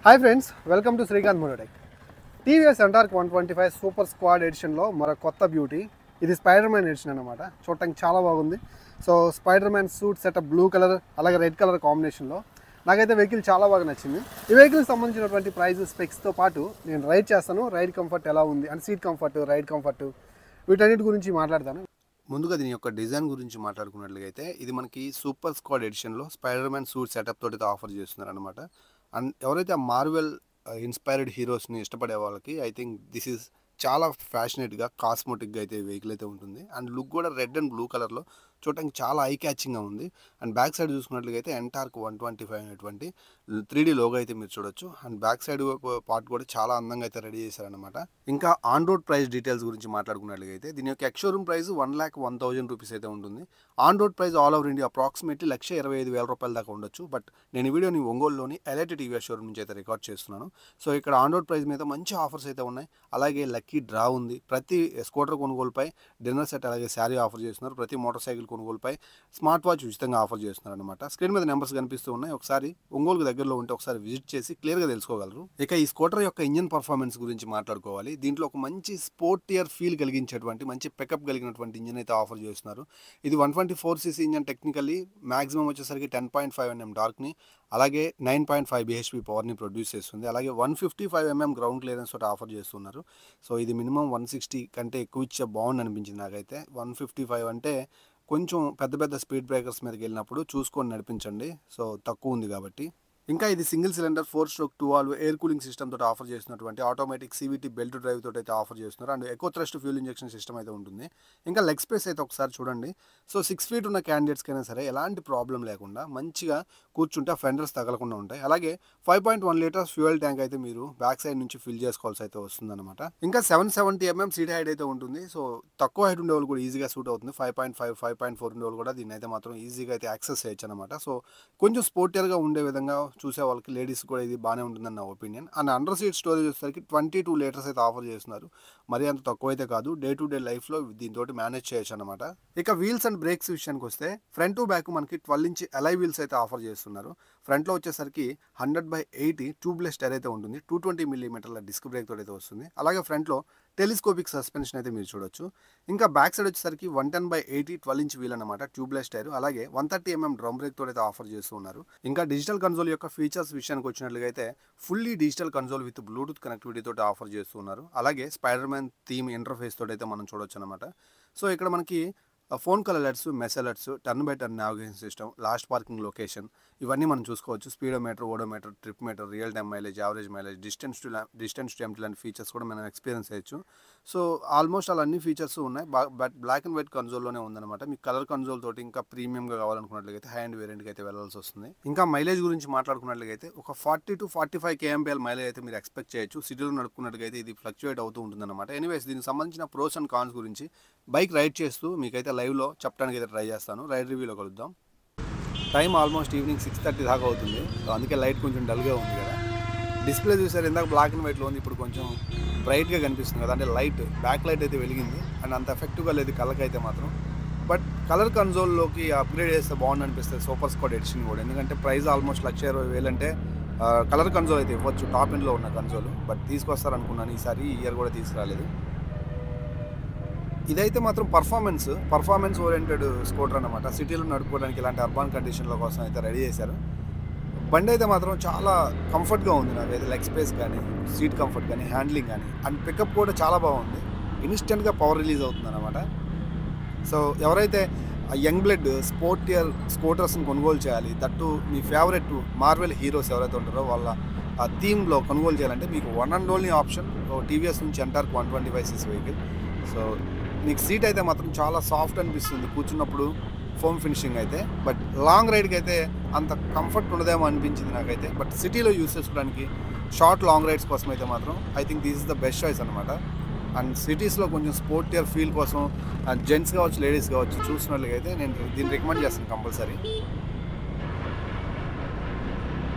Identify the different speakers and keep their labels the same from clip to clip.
Speaker 1: Hi friends, welcome to Srikanth Mototech. TVS Ntorq 125 super squad ఎడిషన్లో మరో కొత్త బ్యూటీ. ఇది స్పైడర్ మ్యాన్ ఎడిషన్ అనమాట. చూడటానికి చాలా బాగుంది. So spider Man suit setup blue colour అలాగే రెడ్ కలర్ కాంబినేషన్లో నాకైతే వెహికల్ చాలా బాగా నచ్చింది. ఈ వెహికల్కి సంబంధించినటువంటి ప్రైస్ స్పెక్స్తో పాటు నేను రైడ్ చేస్తాను. రైడ్ కంఫర్ట్ ఎలా ఉంది and seat comfort, ride comfort, వీటన్నిటి గురించి మాట్లాడతాను.
Speaker 2: ముందుగా దీని యొక్క డిజైన్ గురించి మాట్లాడుకున్నట్లయితే ఇది మనకి సూపర్ స్క్వాడ్ ఎడిషన్లో స్పైడర్ మ్యాన్ సూట్ సెటప్ తోటి ఆఫర్ చేస్తున్నారు అనమాట. అండ్ ఎవరైతే ఆ మార్వెల్ ఇన్స్పైర్డ్ హీరోస్ని ఇష్టపడే వాళ్ళకి ఐ థింక్ దిస్ ఈజ్ చాలా ఫ్యాషనేట్గా కాస్మోటిక్గా అయితే వెహికల్ అయితే ఉంటుంది. అండ్ లుక్ కూడా రెడ్ అండ్ బ్లూ కలర్లో చూడటానికి చాలా ఐ క్యాచింగ్గా ఉంది. అండ్ బ్యాక్ సైడ్ చూసుకున్నట్లయితే ఎంటార్క్ 125 అనేటువంటి 3D లోగో అయితే మీరు చూడొచ్చు. అండ్ బ్యాక్ సైడ్ పార్ట్ కూడా చాలా అందంగా అయితే రెడీ చేశారనమాట. ఇంకా ఆన్ రోడ్ ప్రైస్ డీటెయిల్స్ గురించి మాట్లాడుకున్నట్లయితే దీని యొక్క ఎక్స్షోరూమ్ ప్రైస్ 1,01,000 రూపీస్ అయితే ఉంటుంది. On road price all over India approximately 1,25,000 రూపాయల దాకా ఉండొచ్చు. బట్ నేను ఈ వీడియోని ఒంగోలులోని ఎలైట్ టీవీఎస్ షోరూమ్ నుంచి అయితే రికార్డ్ చేస్తున్నాను. సో ఇక్కడ ఆన్ రోడ్ ప్రైస్ మీద మంచి ఆఫర్స్ అయితే ఉన్నాయి. అలాగే లక్కీ డ్రా ఉంది. ప్రతి స్కూటర్ కొనుగోలుపై డిన్నర్ సెట్ అలాగే శారీ ఆఫర్ చేస్తున్నారు. ప్రతి మోటార్ సైకిల్ కొనుగోలుపై స్మార్ట్ వాచ్ ఉచితంగా ఆఫర్ చేస్తున్నారు అనమాట. స్క్రీన్ మీద నెంబర్స్ కనిపిస్తూ ఉన్నాయి. ఒకసారి ఒంగోలుకు దగ్గరలో ఉంటే ఒకసారి విజిట్ చేసి క్లియర్గా తెలుసుకోగలరు. ఇక ఈ స్కూటర్ యొక్క ఇంజిన్ పర్ఫార్మెన్స్ గురించి మాట్లాడుకోవాలి. దీంట్లో ఒక మంచి స్పోర్టియర్ ఫీల్ కలిగించేటువంటి మంచి పికప్ కలిగినటువంటి ఇంజిన్ అయితే ఆఫర్ చేస్తున్నారు. ఇది 124cc ఇంజిన్. టెక్నికల్లీ మాక్సిమం వచ్చేసరికి 10.5 mm డార్క్ని అలాగే 9.5 bhp పవర్ని ప్రొడ్యూస్ చేస్తుంది. అలాగే 155 mm గ్రౌండ్ క్లియరెన్స్ తోటి ఆఫర్ చేస్తున్నారు. సో ఇది మినిమం 160 కంటే ఎక్కువ ఇచ్చే బాగుంది అనిపించింది నాకైతే. 155 అంటే కొంచెం పెద్ద స్పీడ్ బ్రేకర్స్ మీదకి వెళ్ళినప్పుడు చూసుకొని నడిపించండి. సో తక్కువ ఉంది కాబట్టి. ఇంకా ఇది single cylinder 4-stroke 2-valve air cooling system తోటి ఆఫర్ చేస్తున్నటువంటి ఆటోమేటిక్ CVT బెల్ట్ డ్రైవ్ తోటి అయితే ఆఫర్ చేస్తున్నారు. And echo thrust fuel injection system అయితే ఉంటుంది. ఇంకా లెగ్ స్పేస్ అయితే ఒకసారి చూడండి. సో 6 feet ఉన్న క్యాండిడేట్స్కైనా సరే ఎలాంటి ప్రాబ్లం లేకుండా మంచిగా కూర్చుంటే ఫెండర్స్ తగలకుండా ఉంటాయి. అలాగే 5.1 liters ఫ్యూయల్ ట్యాంక్ అయితే మీరు బ్యాక్ సైడ్ నుంచి ఫిల్ చేసుకోవాల్సి అయితే వస్తుందన్నమాట. ఇంకా 770 mm సీట్ హైట్ అయితే ఉంటుంది. సో తక్కువ హైట్ ఉండే వాళ్ళు కూడా ఈజీగా సూట్ అవుతుంది. 5.5, 5.4 ఉండే వాళ్ళు కూడా దీన్ని అయితే మాత్రం ఈజీగా అయితే యాక్సెస్ చేయొచ్చు అనమాట. సో కొంచెం స్పోర్టియర్గా ఉండే విధంగా చూసే వాళ్ళకి లేడీస్ కూడా ఇది బాగానే ఉంటుందని నా opinion. And under seat storage వచ్చేసరికి 22 liters అయితే ఆఫర్ చేస్తున్నారు. మరి అంత తక్కువ అయితే కాదు. డే టు డే లైఫ్లో దీంతో మేనేజ్ చేయొచ్చు అనమాట. ఇక వీల్స్ అండ్ బ్రేక్స్ విషయానికి వస్తే ఫ్రంట్ టు బ్యాక్ మనకి 12 inch అలై వీల్స్ అయితే ఆఫర్ చేస్తున్నారు. ఫ్రంట్లో వచ్చేసరికి 100/80 ట్యూబ్లెస్ టైర్ అయితే ఉంటుంది. 220 mm డిస్క్ బ్రేక్ తోటి అయితే వస్తుంది. అలాగే ఫ్రంట్లో టెలిస్కోపిక్ సస్పెన్షన్ అయితే మీరు చూడొచ్చు. ఇంకా బ్యాక్ సైడ్ వచ్చేసరికి 110/80 12 inch వీల్ అనమాట, ట్యూబ్లెస్ టైర్. అలాగే 130 mm డ్రమ్ బ్రేక్ తోటి అయితే ఆఫర్ చేస్తున్నారు. ఇంకా డిజిటల్ కన్సోల్ యొక్క ఫీచర్స్ విషయానికి వచ్చినట్లయితే fully digital console with Bluetooth connectivity తోటి ఆఫర్ చేస్తున్నారు. అలాగే స్పైడర్ మ్యాన్ థీమ్ ఇంటర్ఫేస్ తోటి అయితే మనం చూడొచ్చు అనమాట. సో ఇక్కడ మనకి phone call alerts, mess alerts, turn by turn navigation system, last parking location ఇవన్నీ మనం చూసుకోవచ్చు. Speedometer, odometer, trip meter, real time mileage, average mileage, distance to empty లాంటి ఫీచర్స్ కూడా మనం ఎక్స్పీరియన్స్ చేయొచ్చు. సో ఆల్మోస్ట్ అలా అన్ని ఫీచర్స్ ఉన్నాయి. బట్ బ్లాక్ అండ్ వైట్ కన్సోల్లోనే ఉందన్నమాట. మీకు కలర్ కన్సోల్ తోటి ఇంకా ప్రీమియంగా కావాలనుకున్నట్లయితే హై అండ్ వేరియంట్కి అయితే వెళ్ళాల్సి వస్తుంది. ఇంకా మైలేజ్ గురించి మాట్లాడుకున్నట్లయితే ఒక 40 to 45 kmpl మైలేజ్ అయితే మీరు ఎక్స్పెక్ట్ చేయొచ్చు. సిటీలో నడుపుకున్నట్లయితే ఇది ఫ్లక్చువేట్ అవుతూ ఉంటుందన్నమాట. ఎనీవేస్ దీనికి సంబంధించిన ప్రోస్ అండ్ కాన్స్ గురించి బైక్ రైడ్ చేస్తూ మీకైతే లైవ్లో చెప్పడానికి అయితే ట్రై చేస్తాను. రైడ్ రివ్యూలో కలుద్దాం. టైం ఆల్మోస్ట్ ఈవినింగ్ 6:30 దాకా అవుతుంది. సో అందుకే లైట్ కొంచెం డల్గా ఉంది కదా. డిస్ప్లే చూసారు, ఇందాక బ్లాక్ అండ్ వైట్లో ఉంది, ఇప్పుడు కొంచెం బ్రైట్గా కనిపిస్తుంది కదా. అంటే లైట్ బ్యాక్ లైట్ అయితే వెలిగింది. అండ్ అంత ఎఫెక్టివ్గా లేదు కళ్ళకైతే మాత్రం. బట్ కలర్ కన్సోల్లోకి అప్గ్రేడ్ చేస్తే బాగుంది అనిపిస్తుంది సూపర్ స్క్వాడ్ ఎడిషన్ కూడా. ఎందుకంటే ప్రైస్ ఆల్మోస్ట్ 1,20,000 అంటే కలర్ కన్సోల్ అయితే ఇవ్వచ్చు, టాప్ ఎండ్లో ఉన్న కన్సోల్. బట్ తీసుకొస్తారనుకున్నాను, ఈసారి ఈ ఇయర్ కూడా తీసుకురాలేదు. ఇదైతే మాత్రం పర్ఫార్మెన్స్ ఓరియంటెడ్ స్కూటర్ అనమాట. సిటీలో నడుపుకోవడానికి ఇలాంటి అర్బన్ కండిషన్ల కోసం అయితే రెడీ చేశారు. బండి అయితే మాత్రం చాలా కంఫర్ట్గా ఉంది. నాకైతే లెగ్ స్పేస్ కానీ, సీట్ కంఫర్ట్ కానీ, హ్యాండ్లింగ్ కానీ, అండ్ పికప్ కూడా చాలా బాగుంది. ఇన్స్టెంట్గా పవర్ రిలీజ్ అవుతుంది అనమాట. సో ఎవరైతే యంగ్ బ్లడ్ స్పోర్టియర్ స్కూటర్స్ని కొనుగోలు చేయాలి, that me favourite Marvel heroes ఎవరైతే ఉంటారో వాళ్ళ ఆ థీమ్లో కొనుగోలు చేయాలంటే మీకు one and only option TVS నుంచి ఎంటార్క్ 125cc వెహికల్. సో మీకు సీట్ అయితే మాత్రం చాలా సాఫ్ట్ అనిపిస్తుంది కూర్చున్నప్పుడు, ఫోమ్ ఫినిషింగ్ అయితే. బట్ లాంగ్ రైడ్కి అయితే అంత కంఫర్ట్ ఉండదేమో అనిపించింది నాకైతే. బట్ సిటీలో యూస్ చేసుకోవడానికి షార్ట్ లాంగ్ రైడ్స్ కోసం అయితే మాత్రం I think this is the best choice అనమాట. అండ్ సిటీస్లో కొంచెం స్పోర్టియర్ ఫీల్ కోసం జెంట్స్ కావచ్చు, లేడీస్ కావచ్చు చూసినట్లయితే నేను దీన్ని రికమెండ్ చేస్తాను కంపల్సరీ.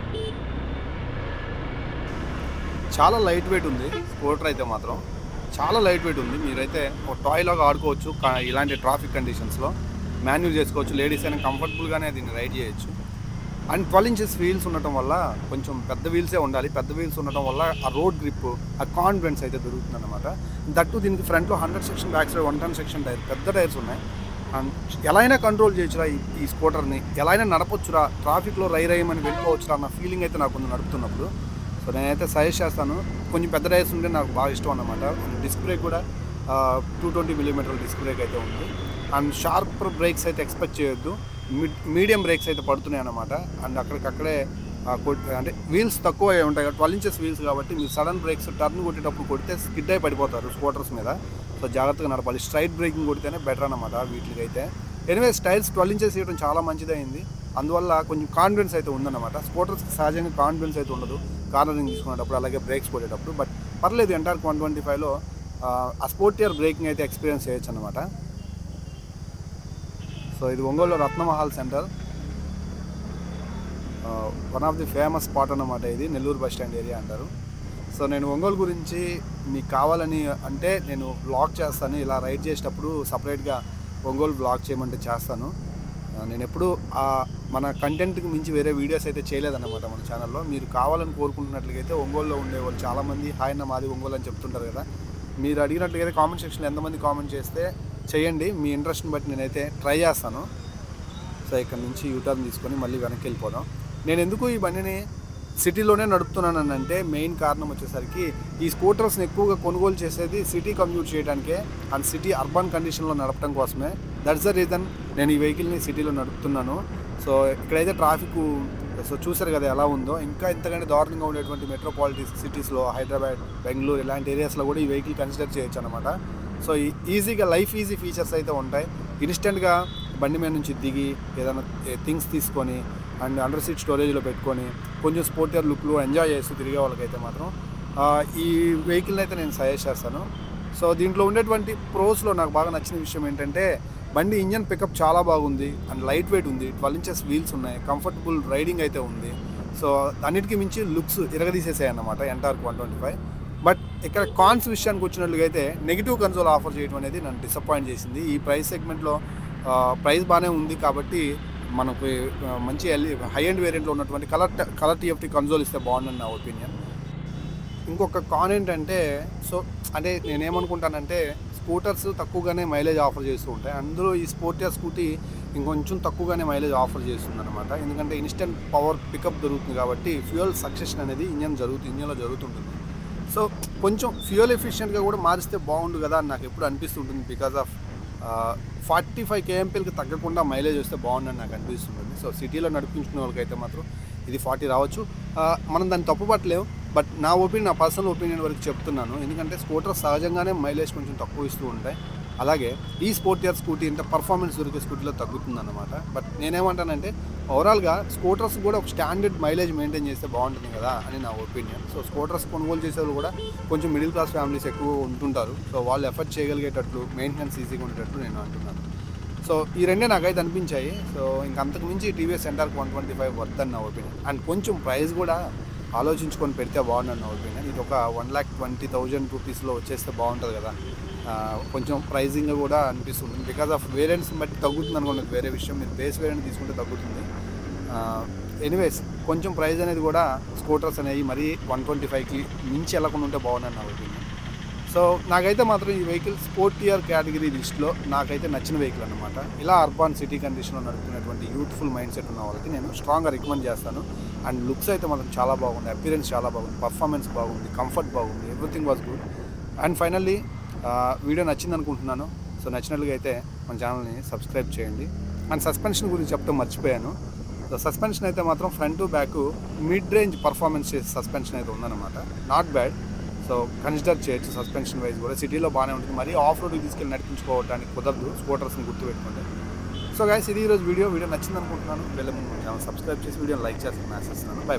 Speaker 2: చాలా లైట్ వెయిట్ ఉంది స్కూటర్ అయితే మాత్రం, చాలా లైట్ వెయిట్ ఉంది. మీరైతే ఒక టాయ్ లాగా ఆడుకోవచ్చు ఇలాంటి ట్రాఫిక్ కండిషన్స్లో. మాన్యువల్ చేసుకోవచ్చు, లేడీస్ అయినా కంఫర్టబుల్గానే దీన్ని రైడ్ చేయొచ్చు. అండ్ 12 inches వీల్స్ ఉండటం వల్ల కొంచెం పెద్ద వీల్సే ఉండాలి. పెద్ద వీల్స్ ఉండటం వల్ల ఆ రోడ్ గ్రిప్, ఆ కాన్ఫిడెన్స్ అయితే దొరుకుతుంది అనమాట. దట్టు దీనికి ఫ్రంట్లో 100 section, back side 110 section tyre, పెద్ద టైర్స్ ఉన్నాయి. అండ్ ఎలా అయినా కంట్రోల్ చేయొచ్చురా ఈ స్కూటర్ని, ఎలా అయినా నడపొచ్చురా, ట్రాఫిక్లో రైమని వెళ్ళిపోవచ్చురా అన్న ఫీలింగ్ అయితే నాకు కొంచెం నడుపుతున్నప్పుడు. సో నేనైతే సజెస్ట్ చేస్తాను. కొంచెం పెద్ద టైర్స్ ఉంటే నాకు బాగా ఇష్టం అన్నమాట. డిస్క్ బ్రేక్ కూడా 220mm డిస్క్ బ్రేక్ అయితే ఉంది. అండ్ షార్ప్ బ్రేక్స్ అయితే ఎక్స్పెక్ట్ చేయొద్దు. మీడియం బ్రేక్స్ అయితే పడుతున్నాయి అన్నమాట. అండ్ అక్కడికక్కడే అంటే వీల్స్ తక్కువ ఉంటాయి, 12 inches వీల్స్ కాబట్టి మీరు సడన్ బ్రేక్స్ టర్న్ కొట్టేటప్పుడు కొడితే స్కిడ్ అయి పడిపోతారు స్కూటర్స్ మీద. సో జాగ్రత్తగా నడపాలి. స్ట్రైట్ బ్రేకింగ్ కొడితేనే బెటర్ అన్నమాట వీటికైతే. ఎనీవేస్ టైర్స్ 12 inches ఇవ్వడం చాలా మంచిదైంది. అందువల్ల కొంచెం కాన్ఫిడెన్స్ అయితే ఉందన్నమాట. స్కూటర్స్కి సహజంగా కాన్ఫిడెన్స్ అయితే ఉండదు కార్నరింగ్ తీసుకునేటప్పుడు, అలాగే బ్రేక్స్ కొట్టేటప్పుడు. బట్ పర్లేదు, ఎంటార్క్ 125లో ఆ స్పోర్టియర్ బ్రేకింగ్ అయితే ఎక్స్పీరియన్స్ చేయొచ్చు అనమాట. సో ఇది ఒంగోలులో Ratnamahal centre, one of the famous spot అన్నమాట. ఇది నెల్లూరు బస్ స్టాండ్ ఏరియా అంటారు. సో నేను ఒంగోలు గురించి మీకు కావాలని అంటే నేను బ్లాగ్ చేస్తాను. ఇలా రైడ్ చేసేటప్పుడు సపరేట్గా ఒంగోలు బ్లాగ్ చేయమంటే చేస్తాను. నేను ఎప్పుడు మన కంటెంట్కి మించి వేరే వీడియోస్ అయితే చేయలేదన్నమాట మన ఛానల్లో. మీరు కావాలని కోరుకుంటున్నట్లయితే ఒంగోలులో ఉండేవాళ్ళు చాలామంది హాయ్ అన్న మాది ఒంగోలు అని చెప్తుంటారు కదా. మీరు అడిగినట్లయితే కామెంట్ సెక్షన్లో ఎంతమంది కామెంట్ చేస్తే చేయండి. మీ ఇంట్రెస్ట్ని బట్టి నేనైతే ట్రై చేస్తాను. సో ఇక్కడ నుంచి యూటర్న్ తీసుకొని మళ్ళీ వెనక్కి వెళ్ళిపోదాం. నేను ఎందుకు ఈ బండిని సిటీలోనే నడుపుతున్నాను అంటే మెయిన్ కారణం వచ్చేసరికి ఈ స్కూటర్స్ని ఎక్కువగా కొనుగోలు చేసేది సిటీ కమ్యూట్ చేయడానికే అండ్ సిటీ అర్బన్ కండిషన్లో నడపడం కోసమే. దట్స్ ద రీజన్ నేను ఈ వెహికల్ని సిటీలో నడుపుతున్నాను. సో ఇక్కడైతే ట్రాఫిక్ సో చూసారు కదా ఎలా ఉందో. ఇంకా ఇంతకంటే దారుణంగా ఉండేటువంటి మెట్రోపాలిటిస్ సిటీస్లో హైదరాబాద్, బెంగళూరు ఇలాంటి ఏరియాస్లో కూడా ఈ వెహికల్ కన్సిడర్ చేయొచ్చు అనమాట. సో ఈజీగా లైఫ్ ఈజీ ఫీచర్స్ అయితే ఉంటాయి. ఇన్స్టెంట్గా బండి మీద నుంచి దిగి ఏదైనా థింగ్స్ తీసుకొని అండ్ అండర్ సీట్ స్టోరేజ్లో పెట్టుకొని కొంచెం స్పోర్టియర్ లుక్లో ఎంజాయ్ చేస్తూ తిరిగే వాళ్ళకైతే మాత్రం ఈ వెహికల్ని అయితే నేను సజెస్ట్ చేస్తాను. సో దీంట్లో ఉండేటువంటి ప్రోస్లో నాకు బాగా నచ్చిన విషయం ఏంటంటే బండి ఇంజన్ పికప్ చాలా బాగుంది అండ్ లైట్ వెయిట్ ఉంది, 12 inches వీల్స్ ఉన్నాయి, కంఫర్టబుల్ రైడింగ్ అయితే ఉంది. సో అన్నిటికీ మించి లుక్స్ ఇరగదీసేసాయి అన్నమాట ఎంటార్క్ 125. బట్ ఇక్కడ కాన్స్ విషయానికి వచ్చినట్లుగా అయితే నెగిటివ్ కన్సోల్ ఆఫర్ చేయడం అనేది నన్ను డిసప్పాయింట్ చేసింది. ఈ ప్రైస్ సెగ్మెంట్లో ప్రైస్ బాగానే ఉంది కాబట్టి మనకు మంచి హై ఎండ్ వేరియంట్లో ఉన్నటువంటి కలర్ TFT కన్సోల్ ఇస్తే బాగుందని నా ఒపీనియన్. ఇంకొక కాన్ ఏంటంటే సో అంటే నేనేమనుకుంటానంటే స్కూటర్స్ తక్కువగానే మైలేజ్ ఆఫర్ చేస్తూ ఉంటాయి. అందులో ఈ స్పోర్టియర్ స్కూటీ ఇంకొంచెం తక్కువగానే మైలేజ్ ఆఫర్ చేస్తుంది అనమాట. ఎందుకంటే ఇన్స్టెంట్ పవర్ పికప్ దొరుకుతుంది కాబట్టి ఫ్యూయల్ సక్సెషన్ అనేది ఇంజన్లో జరుగుతుంటుంది. సో కొంచెం ఫ్యూయల్ ఎఫిషియెంట్గా కూడా మారిస్తే బాగుండు కదా అని నాకు ఎప్పుడు అనిపిస్తుంటుంది. బికాజ్ ఆఫ్ 45 kmpకి తగ్గకుండా మైలేజ్ వస్తే బాగుందని నాకు అనిపిస్తుంటుంది. సో సిటీలో నడిపించుకునే వాళ్ళకైతే మాత్రం ఇది 40 రావచ్చు. మనం దాన్ని తప్పుపట్టలేము. బట్ నా పర్సనల్ ఒపీనియన్ వరకు చెప్తున్నాను. ఎందుకంటే స్కూటర్ సహజంగానే మైలేజ్ కొంచెం తక్కువ ఇస్తూ ఉంటాయి. అలాగే ఈ స్పోర్టియర్ స్కూటీ అంటే పర్ఫార్మెన్స్ దొరికే స్కూటీలో తగ్గుతుంది అన్నమాట. బట్ నేనేమంటానంటే ఓవరాల్గా స్కూటర్స్ కూడా ఒక స్టాండర్డ్ మైలేజ్ మెయింటైన్ చేస్తే బాగుంటుంది కదా అని నా ఒపీనియన్. సో స్కూటర్స్ కొనుగోలు చేసేవాళ్ళు కూడా కొంచెం మిడిల్ క్లాస్ ఫ్యామిలీస్ ఎక్కువ ఉంటుంటారు. సో వాళ్ళు ఎఫర్ట్ చేయగలిగేటట్లు, మెయింటెనెన్స్ ఈజీగా ఉండేటట్లు నేను అంటున్నాను. సో ఈ రెండే నాకైతే అనిపించాయి. సో ఇంకంతకు మించి టీవీఎస్ ఎంటార్క్ 125 వర్త్ అని నా ఒపీనియన్. అండ్ కొంచెం ప్రైస్ కూడా ఆలోచించుకొని పెడితే బాగుందని నా ఒపీనియన్. ఇది ఒక 1,20,000 రూపీస్లో వచ్చేస్తే బాగుంటుంది కదా. కొంచెం ప్రైజింగ్ కూడా అనిపిస్తుంది. బికాజ్ ఆఫ్ వేరియంట్స్ని బట్టి తగ్గుతుంది అనుకోండి, వేరే విషయం. మీరు బేస్ వేరియంట్ తీసుకుంటే తగ్గుతుంది. ఎనీవేస్ కొంచెం ప్రైస్ అనేది కూడా స్కూటర్స్ అనేవి మరీ 125కి మించి వెళ్ళకుండా ఉంటే బాగుందని నా ఒపీనియన్. సో నాకైతే మాత్రం ఈ వెహికల్ స్పోర్టియర్ కేటగిరీ లిస్ట్లో నాకైతే నచ్చిన వెహికల్ అనమాట. ఇలా అర్బన్ సిటీ కండిషన్లో నడుపుకునేటువంటి యూత్ఫుల్ మైండ్ సెట్ ఉన్న వాళ్ళకి నేను స్ట్రాంగ్గా రికమెండ్ చేస్తాను. అండ్ లుక్స్ అయితే మాత్రం చాలా బాగుంది, అపిరెన్స్ చాలా బాగుంది, పర్ఫార్మెన్స్ బాగుంది, కంఫర్ట్ బాగుంది, everything was good. And finally video నచ్చింది అనుకుంటున్నాను. సో నచ్చినట్లుగా అయితే మన ఛానల్ని సబ్స్క్రైబ్ చేయండి. అండ్ సస్పెన్షన్ గురించి చెప్తే మర్చిపోయాను. సో సస్పెన్షన్ అయితే మాత్రం front to back mid range performance చేసే సస్పెన్షన్ అయితే ఉందన్నమాట. Not bad. సో కన్సిడర్ చేయొచ్చు సస్పెన్షన్ వైజ్ కూడా. సిటీలో బాగానే ఉంటుంది. మరీ ఆఫ్ రోడ్కి తీసుకెళ్ళి నడిపించుకోవడానికి కుదరదు, స్కూటర్స్ని గుర్తుపెట్టుకోండి. సో గైస్ ఇది ఈరోజు వీడియో నచ్చింది అనుకుంటున్నాను. వెళ్ళే ముందు ఛానల్ సబ్స్క్రైబ్ చేసి వీడియోని లైక్ చేస్తాను ఆశిస్తున్నాను. బై.